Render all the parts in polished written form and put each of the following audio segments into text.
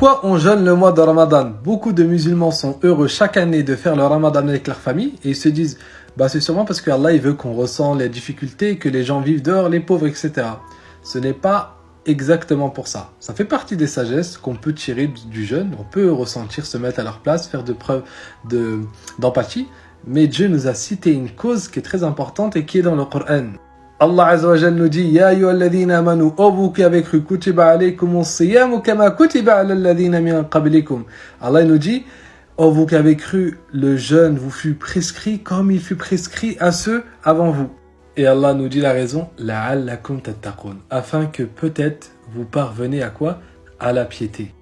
Pourquoi on jeûne le mois de Ramadan? Beaucoup de musulmans sont heureux chaque année de faire le Ramadan avec leur famille et ils se disent c'est sûrement parce que Allah il veut qu'on ressent les difficultés, que les gens vivent dehors, les pauvres, etc. Ce n'est pas exactement pour ça. Ça fait partie des sagesses qu'on peut tirer du jeûne. On peut ressentir, se mettre à leur place, faire de preuves d'empathie. Mais Dieu nous a cité une cause qui est très importante et qui est dans le Coran. Allah Azza wa Jalla nous dit Ya ayyuhalladhina amanu, ô vous qui avez cru, kutiba alaykumus siyamu kama kutiba alal ladhina min qablikum. Allah nous dit ô vous qui avez cru, le jeûne vous fut prescrit comme il fut prescrit à ceux avant vous. Et Allah nous dit la raison, la'allakum tattaqun, afin que peut-être vous parvenez à quoi? À la piété.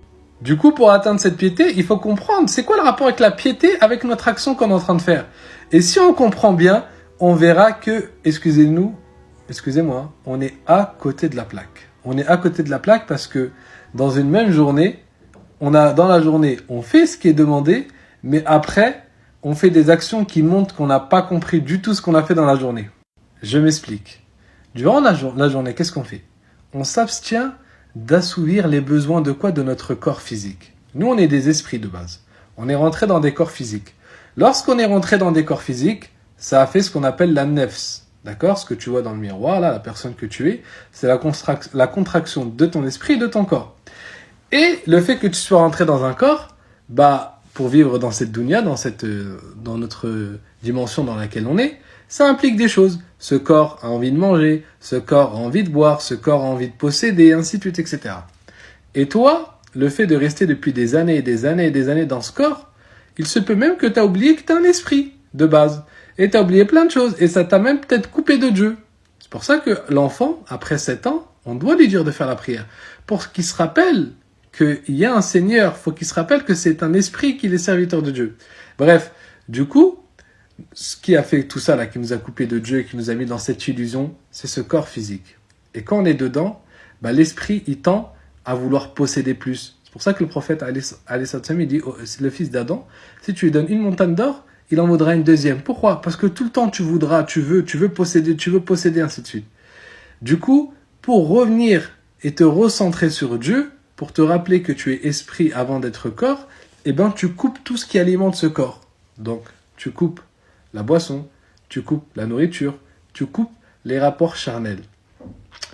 Du coup, pour atteindre cette piété, il faut comprendre c'est quoi le rapport avec la piété, avec notre action qu'on est en train de faire. Et si on comprend bien, on verra que, excusez-moi, on est à côté de la plaque. On est à côté de la plaque parce que dans une même journée, dans la journée, on fait ce qui est demandé, mais après, on fait des actions qui montrent qu'on n'a pas compris du tout ce qu'on a fait dans la journée. Je m'explique. Durant la journée, qu'est-ce qu'on fait? On s'abstient d'assouvir les besoins de quoi? De notre corps physique. Nous, on est des esprits de base. On est rentré dans des corps physiques. Lorsqu'on est rentré dans des corps physiques, ça a fait ce qu'on appelle la nefs. D'accord? Ce que tu vois dans le miroir, là, la personne que tu es, c'est la contraction de ton esprit et de ton corps. Et le fait que tu sois rentré dans un corps, pour vivre dans cette dunya, dans notre dimension dans laquelle on est, ça implique des choses. Ce corps a envie de manger, ce corps a envie de boire, ce corps a envie de posséder, ainsi de suite, etc. Et toi, le fait de rester depuis des années et des années et des années dans ce corps, il se peut même que tu as oublié que tu as un esprit de base. Et tu as oublié plein de choses. Et ça t'a même peut-être coupé de Dieu. C'est pour ça que l'enfant, après 7 ans, on doit lui dire de faire la prière. Pour qu'il se rappelle qu'il y a un Seigneur. Il faut qu'il se rappelle que c'est un esprit qu'il est serviteur de Dieu. Bref, du coup, ce qui a fait tout ça, là, qui nous a coupé de Dieu et qui nous a mis dans cette illusion, c'est ce corps physique. Et quand on est dedans, l'esprit, il tend à vouloir posséder plus. C'est pour ça que le prophète, il dit, le fils d'Adam, si tu lui donnes une montagne d'or, il en vaudra une deuxième. Pourquoi? Parce que tout le temps, tu veux posséder, ainsi de suite. Du coup, pour revenir et te recentrer sur Dieu, pour te rappeler que tu es esprit avant d'être corps, tu coupes tout ce qui alimente ce corps. Donc, tu coupes la boisson, tu coupes la nourriture, tu coupes les rapports charnels.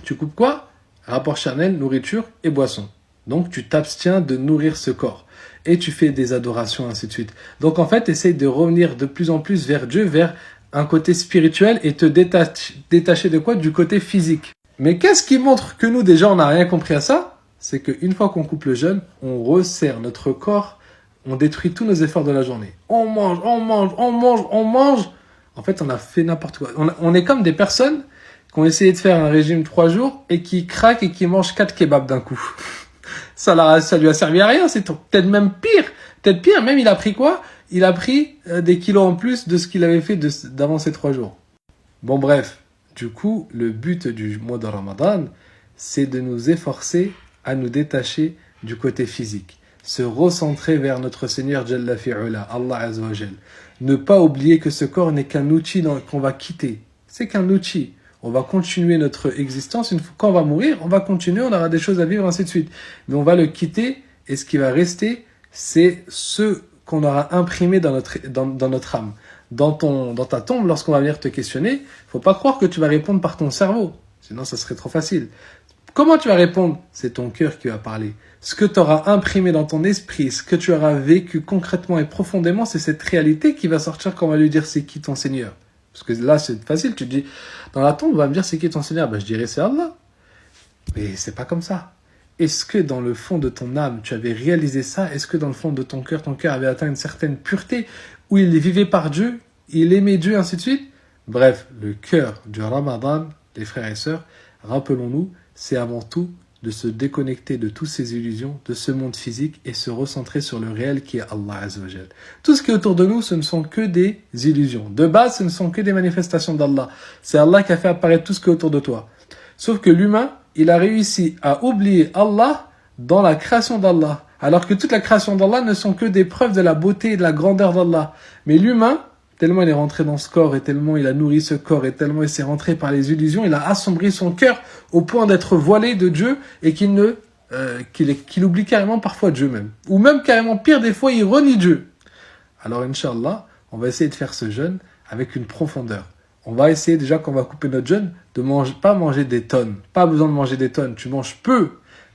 Tu coupes quoi? Rapports charnels, nourriture et boisson. Donc, tu t'abstiens de nourrir ce corps. Et tu fais des adorations, ainsi de suite. Donc, en fait, essaye de revenir de plus en plus vers Dieu, vers un côté spirituel et te détacher de quoi? Du côté physique. Mais qu'est-ce qui montre que nous, déjà, on n'a rien compris à ça? C'est qu'une fois qu'on coupe le jeûne, on resserre notre corps, on détruit tous nos efforts de la journée. On mange. En fait, on a fait n'importe quoi. On est comme des personnes qui ont essayé de faire un régime 3 jours et qui craquent et qui mangent 4 kebabs d'un coup. Ça lui a servi à rien, c'est peut-être même pire. Peut-être pire, même il a pris quoi? Il a pris des kilos en plus de ce qu'il avait fait d'avant ces 3 jours. Bon bref, du coup, le but du mois de Ramadan, c'est de nous efforcer à nous détacher du côté physique. Se recentrer vers notre Seigneur Jalla fi'ula, Allah Azza wa Jal. Ne pas oublier que ce corps n'est qu'un outil qu'on va quitter. C'est qu'un outil. On va continuer notre existence. Quand on va mourir, on va continuer, on aura des choses à vivre, ainsi de suite. Mais on va le quitter et ce qui va rester, c'est ce qu'on aura imprimé dans notre âme. Dans ta tombe, lorsqu'on va venir te questionner, faut pas croire que tu vas répondre par ton cerveau. Sinon, ça serait trop facile. Comment tu vas répondre? C'est ton cœur qui va parler. Ce que tu auras imprimé dans ton esprit, ce que tu auras vécu concrètement et profondément, c'est cette réalité qui va sortir quand on va lui dire c'est qui ton Seigneur. Parce que là, c'est facile, tu te dis, dans la tombe, on va me dire c'est qui ton Seigneur? Je dirais c'est Allah. Mais c'est pas comme ça. Est-ce que dans le fond de ton âme, tu avais réalisé ça? Est-ce que dans le fond de ton cœur avait atteint une certaine pureté, où il vivait par Dieu, il aimait Dieu, ainsi de suite? Bref, le cœur du Ramadan, les frères et sœurs, rappelons-nous, c'est avant tout de se déconnecter de toutes ces illusions, de ce monde physique et se recentrer sur le réel qui est Allah Azza wa Jal. Tout ce qui est autour de nous, ce ne sont que des illusions. De base, ce ne sont que des manifestations d'Allah. C'est Allah qui a fait apparaître tout ce qui est autour de toi. Sauf que l'humain, il a réussi à oublier Allah dans la création d'Allah. Alors que toute la création d'Allah ne sont que des preuves de la beauté et de la grandeur d'Allah. Mais l'humain, tellement il est rentré dans ce corps et tellement il a nourri ce corps et tellement il s'est rentré par les illusions, il a assombri son cœur au point d'être voilé de Dieu et qu'il ne qu'il oublie carrément parfois Dieu même. Ou même carrément pire, des fois il renie Dieu. Alors Inch'Allah, on va essayer de faire ce jeûne avec une profondeur. On va essayer déjà quand on va couper notre jeûne de pas manger des tonnes. Pas besoin de manger des tonnes. Tu manges peu,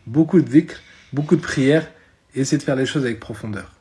beaucoup de dhikr, beaucoup de prières et essayer de faire les choses avec profondeur.